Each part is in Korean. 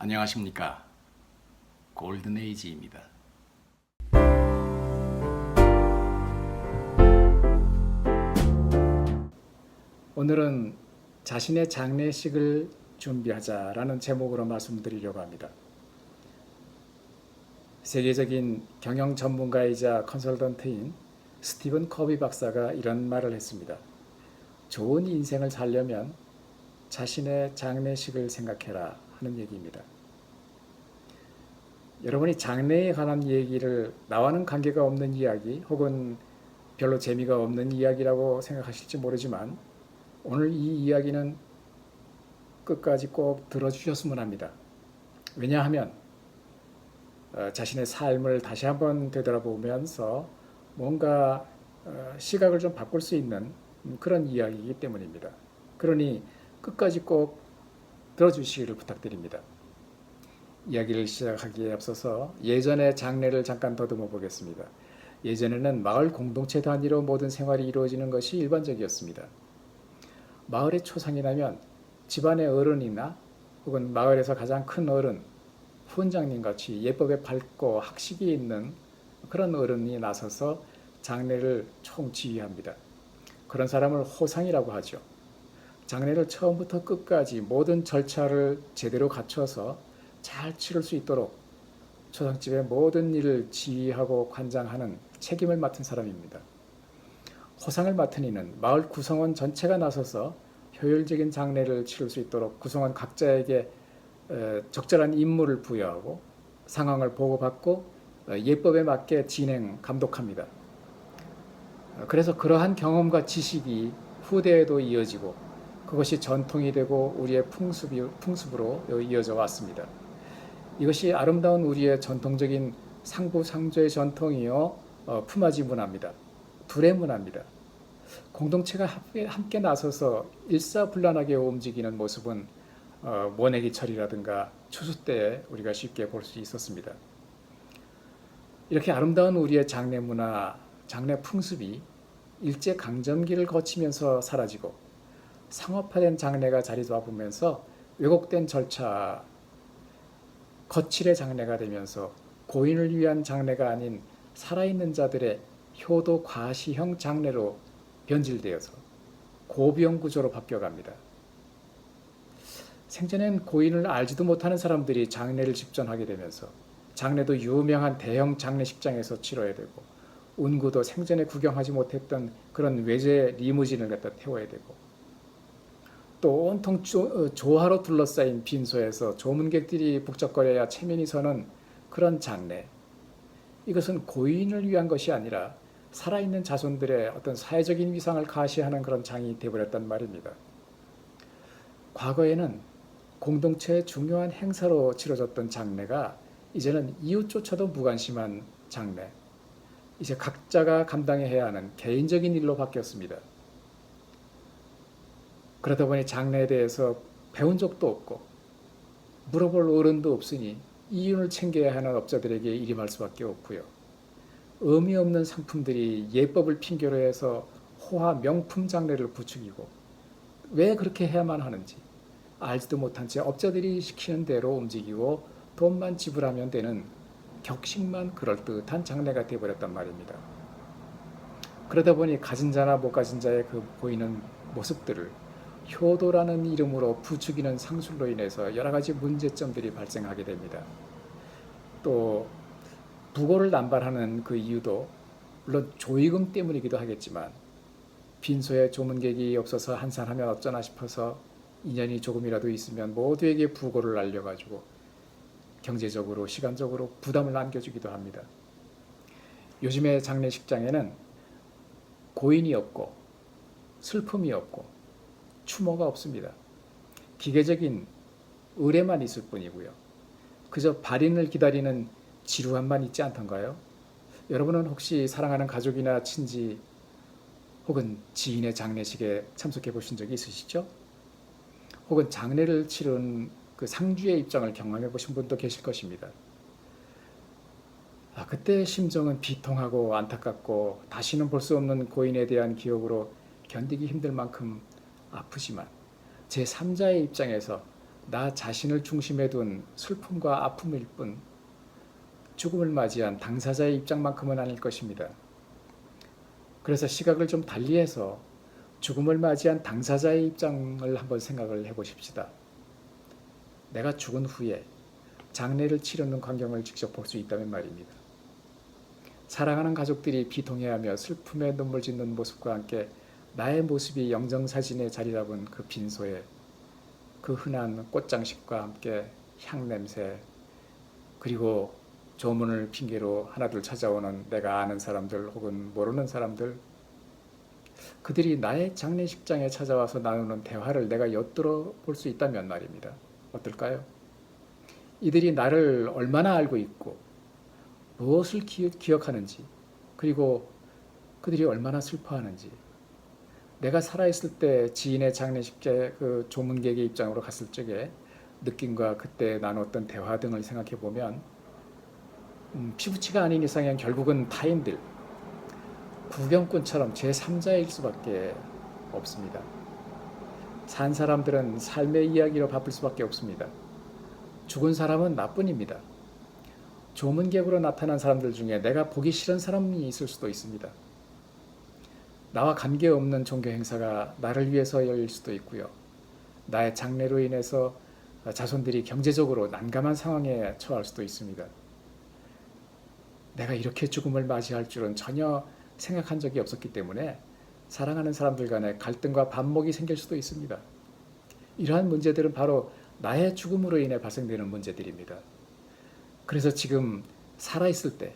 안녕하십니까. 골든에이지입니다. 오늘은 자신의 장례식을 준비하자라는 제목으로 말씀드리려고 합니다. 세계적인 경영 전문가이자 컨설턴트인 스티븐 커비 박사가 이런 말을 했습니다. 좋은 인생을 살려면 자신의 장례식을 생각해라 하는 얘기입니다. 여러분이 장래에 관한 얘기를 나와는 관계가 없는 이야기 혹은 별로 재미가 없는 이야기라고 생각하실지 모르지만 오늘 이 이야기는 끝까지 꼭 들어주셨으면 합니다. 왜냐하면 자신의 삶을 다시 한번 되돌아보면서 뭔가 시각을 좀 바꿀 수 있는 그런 이야기이기 때문입니다. 그러니 끝까지 꼭 들어주시기를 부탁드립니다. 이야기를 시작하기에 앞서서 예전의 장례를 잠깐 더듬어 보겠습니다. 예전에는 마을 공동체 단위로 모든 생활이 이루어지는 것이 일반적이었습니다. 마을에 초상이 나면 집안의 어른이나 혹은 마을에서 가장 큰 어른, 후원장님 같이 예법에 밝고 학식이 있는 그런 어른이 나서서 장례를 총지휘합니다. 그런 사람을 호상이라고 하죠. 장례를 처음부터 끝까지 모든 절차를 제대로 갖춰서 잘 치를 수 있도록 초상집의 모든 일을 지휘하고 관장하는 책임을 맡은 사람입니다. 호상을 맡은 이는 마을 구성원 전체가 나서서 효율적인 장례를 치를 수 있도록 구성원 각자에게 적절한 임무를 부여하고 상황을 보고받고 예법에 맞게 진행, 감독합니다. 그래서 그러한 경험과 지식이 후대에도 이어지고 그것이 전통이 되고 우리의 풍습으로 이어져 왔습니다. 이것이 아름다운 우리의 전통적인 상부상조의 전통이요 품앗이 문화입니다. 둘의 문화입니다. 공동체가 함께 나서서 일사불란하게 움직이는 모습은 모내기철이라든가 추수 때에 우리가 쉽게 볼 수 있었습니다. 이렇게 아름다운 우리의 장례 문화, 장례 풍습이 일제강점기를 거치면서 사라지고 상업화된 장례가 자리 잡으면서 왜곡된 절차, 거칠의 장례가 되면서 고인을 위한 장례가 아닌 살아있는 자들의 효도 과시형 장례로 변질되어서 고비용 구조로 바뀌어갑니다. 생전엔 고인을 알지도 못하는 사람들이 장례를 집전하게 되면서 장례도 유명한 대형 장례식장에서 치러야 되고 운구도 생전에 구경하지 못했던 그런 외제 리무진을 갖다 태워야 되고 또 온통 조화로 둘러싸인 빈소에서 조문객들이 북적거려야 체면이 서는 그런 장례. 이것은 고인을 위한 것이 아니라 살아있는 자손들의 어떤 사회적인 위상을 가시하는 그런 장이 되어버렸단 말입니다. 과거에는 공동체의 중요한 행사로 치러졌던 장례가 이제는 이웃조차도 무관심한 장례. 이제 각자가 감당해야 하는 개인적인 일로 바뀌었습니다. 그러다 보니 장래에 대해서 배운 적도 없고 물어볼 어른도 없으니 이윤을 챙겨야 하는 업자들에게 일임할 수밖에 없고요. 의미 없는 상품들이 예법을 핑계로 해서 호화 명품 장례를 부추기고 왜 그렇게 해야만 하는지 알지도 못한 채 업자들이 시키는 대로 움직이고 돈만 지불하면 되는 격식만 그럴듯한 장례가 되어버렸단 말입니다. 그러다 보니 가진 자나 못 가진 자의 그 보이는 모습들을 효도라는 이름으로 부추기는 상술로 인해서 여러 가지 문제점들이 발생하게 됩니다. 또 부고를 남발하는 그 이유도 물론 조의금 때문이기도 하겠지만 빈소에 조문객이 없어서 한산하면 어쩌나 싶어서 인연이 조금이라도 있으면 모두에게 부고를 날려가지고 경제적으로 시간적으로 부담을 안겨주기도 합니다. 요즘의 장례식장에는 고인이 없고 슬픔이 없고 추모가 없습니다. 기계적인 의례만 있을 뿐이고요. 그저 발인을 기다리는 지루함만 있지 않던가요? 여러분은 혹시 사랑하는 가족이나 친지 혹은 지인의 장례식에 참석해 보신 적이 있으시죠? 혹은 장례를 치른 그 상주의 입장을 경험해 보신 분도 계실 것입니다. 그때 심정은 비통하고 안타깝고 다시는 볼 수 없는 고인에 대한 기억으로 견디기 힘들 만큼 아프지만 제3자의 입장에서 나 자신을 중심에 둔 슬픔과 아픔일 뿐 죽음을 맞이한 당사자의 입장만큼은 아닐 것입니다. 그래서 시각을 좀 달리해서 죽음을 맞이한 당사자의 입장을 한번 생각을 해보십시다. 내가 죽은 후에 장례를 치르는 광경을 직접 볼 수 있다면 말입니다. 사랑하는 가족들이 비통해하며 슬픔에 눈물 짓는 모습과 함께 나의 모습이 영정사진에 자리 잡은 그 빈소에 그 흔한 꽃장식과 함께 향냄새, 그리고 조문을 핑계로 하나둘 찾아오는 내가 아는 사람들 혹은 모르는 사람들, 그들이 나의 장례식장에 찾아와서 나누는 대화를 내가 엿들어 볼 수 있다면 말입니다. 어떨까요? 이들이 나를 얼마나 알고 있고 무엇을 기억하는지, 그리고 그들이 얼마나 슬퍼하는지, 내가 살아있을 때 지인의 장례식에 그 조문객의 입장으로 갔을 적에 느낌과 그때 나눴던 대화 등을 생각해 보면 피부치가 아닌 이상엔 결국은 타인들, 구경꾼처럼 제3자일 수밖에 없습니다. 산 사람들은 삶의 이야기로 바쁠 수밖에 없습니다. 죽은 사람은 나뿐입니다. 조문객으로 나타난 사람들 중에 내가 보기 싫은 사람이 있을 수도 있습니다. 나와 관계없는 종교 행사가 나를 위해서 열릴 수도 있고요. 나의 장례로 인해서 자손들이 경제적으로 난감한 상황에 처할 수도 있습니다. 내가 이렇게 죽음을 맞이할 줄은 전혀 생각한 적이 없었기 때문에 사랑하는 사람들 간에 갈등과 반목이 생길 수도 있습니다. 이러한 문제들은 바로 나의 죽음으로 인해 발생되는 문제들입니다. 그래서 지금 살아있을 때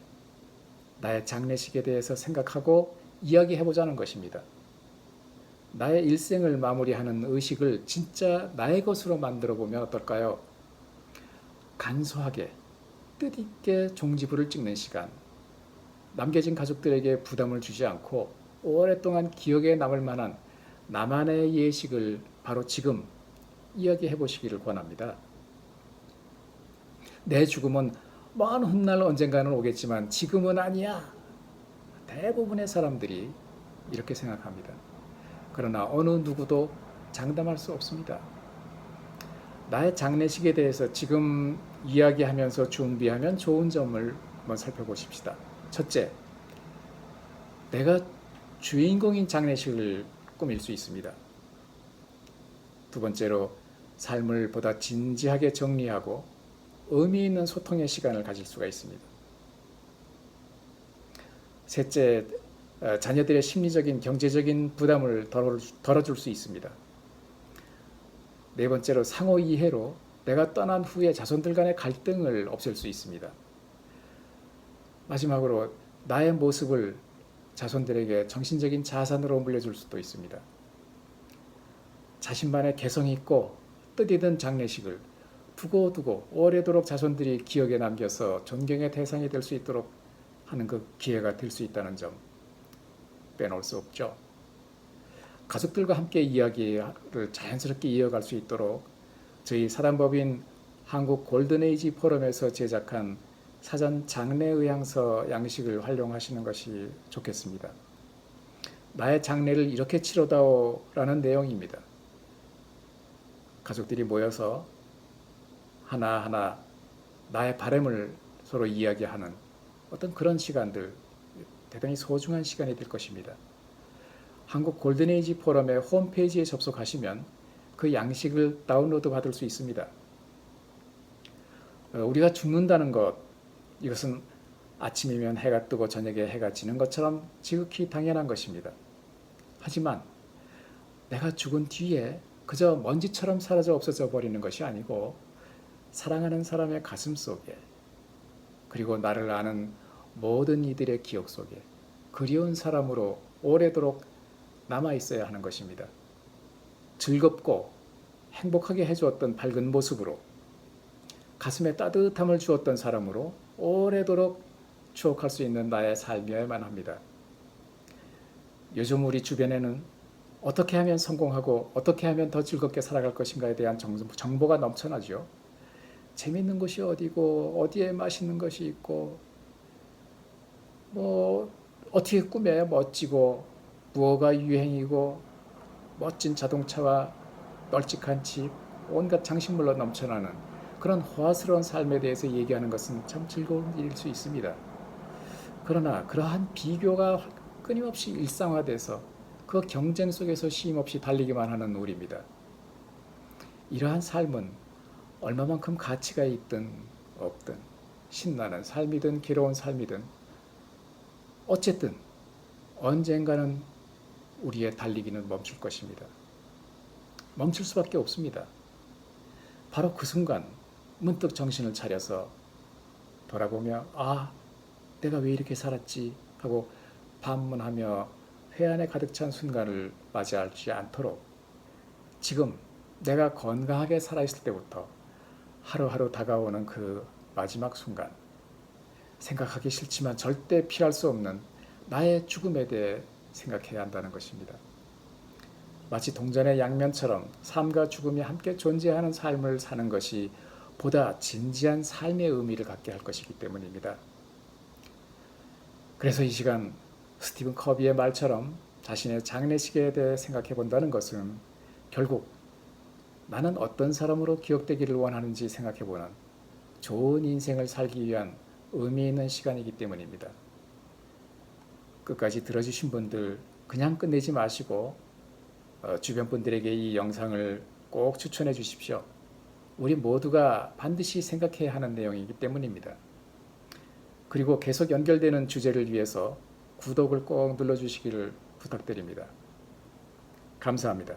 나의 장례식에 대해서 생각하고 이야기해보자는 것입니다. 나의 일생을 마무리하는 의식을 진짜 나의 것으로 만들어 보면 어떨까요? 간소하게 뜻있게 종지부를 찍는 시간, 남겨진 가족들에게 부담을 주지 않고 오랫동안 기억에 남을 만한 나만의 예식을 바로 지금 이야기해 보시기를 권합니다. 내 죽음은 먼 훗날 언젠가는 오겠지만 지금은 아니야. 대부분의 사람들이 이렇게 생각합니다. 그러나 어느 누구도 장담할 수 없습니다. 나의 장례식에 대해서 지금 이야기하면서 준비하면 좋은 점을 한번 살펴보십시다. 첫째, 내가 주인공인 장례식을 꾸밀 수 있습니다. 두 번째로, 삶을 보다 진지하게 정리하고 의미 있는 소통의 시간을 가질 수가 있습니다. 셋째, 자녀들의 심리적인 경제적인 부담을 덜어줄 수 있습니다. 네 번째로, 상호 이해로 내가 떠난 후에 자손들 간의 갈등을 없앨 수 있습니다. 마지막으로, 나의 모습을 자손들에게 정신적인 자산으로 물려줄 수도 있습니다. 자신만의 개성 있고 뜻있는 장례식을 두고두고 오래도록 자손들이 기억에 남겨서 존경의 대상이 될 수 있도록 하는 그 기회가 될 수 있다는 점 빼놓을 수 없죠. 가족들과 함께 이야기를 자연스럽게 이어갈 수 있도록 저희 사단법인 한국 골든에이지 포럼에서 제작한 사전 장례의향서 양식을 활용하시는 것이 좋겠습니다. 나의 장례를 이렇게 치러다오라는 내용입니다. 가족들이 모여서 하나하나 나의 바람을 서로 이야기하는 어떤 그런 시간들, 대단히 소중한 시간이 될 것입니다. 한국 골든에이지 포럼의 홈페이지에 접속하시면 그 양식을 다운로드 받을 수 있습니다. 우리가 죽는다는 것, 이것은 아침이면 해가 뜨고 저녁에 해가 지는 것처럼 지극히 당연한 것입니다. 하지만 내가 죽은 뒤에 그저 먼지처럼 사라져 없어져 버리는 것이 아니고 사랑하는 사람의 가슴 속에, 그리고 나를 아는 모든 이들의 기억 속에 그리운 사람으로 오래도록 남아있어야 하는 것입니다. 즐겁고 행복하게 해주었던 밝은 모습으로, 가슴에 따뜻함을 주었던 사람으로 오래도록 추억할 수 있는 나의 삶이어야만 합니다. 요즘 우리 주변에는 어떻게 하면 성공하고 어떻게 하면 더 즐겁게 살아갈 것인가에 대한 정보가 넘쳐나죠. 재밌는 곳이 어디고 어디에 맛있는 것이 있고 뭐 어떻게 꾸며야 멋지고 무엇가 유행이고 멋진 자동차와 널찍한 집, 온갖 장식물로 넘쳐나는 그런 호화스러운 삶에 대해서 얘기하는 것은 참 즐거운 일일 수 있습니다. 그러나 그러한 비교가 끊임없이 일상화돼서 그 경쟁 속에서 쉼없이 달리기만 하는 우리입니다. 이러한 삶은 얼마만큼 가치가 있든 없든 신나는 삶이든 괴로운 삶이든 어쨌든 언젠가는 우리의 달리기는 멈출 것입니다. 멈출 수밖에 없습니다. 바로 그 순간 문득 정신을 차려서 돌아보며 내가 왜 이렇게 살았지 하고 반문하며 회한에 가득 찬 순간을 맞이하지 않도록 지금 내가 건강하게 살아있을 때부터 하루하루 다가오는 그 마지막 순간, 생각하기 싫지만 절대 피할 수 없는 나의 죽음에 대해 생각해야 한다는 것입니다. 마치 동전의 양면처럼 삶과 죽음이 함께 존재하는 삶을 사는 것이 보다 진지한 삶의 의미를 갖게 할 것이기 때문입니다. 그래서 이 시간 스티븐 커비의 말처럼 자신의 장례식에 대해 생각해 본다는 것은 결국 나는 어떤 사람으로 기억되기를 원하는지 생각해 보는 좋은 인생을 살기 위한 의미 있는 시간이기 때문입니다. 끝까지 들어주신 분들 그냥 끝내지 마시고 주변 분들에게 이 영상을 꼭 추천해 주십시오. 우리 모두가 반드시 생각해야 하는 내용이기 때문입니다. 그리고 계속 연결되는 주제를 위해서 구독을 꼭 눌러주시기를 부탁드립니다. 감사합니다.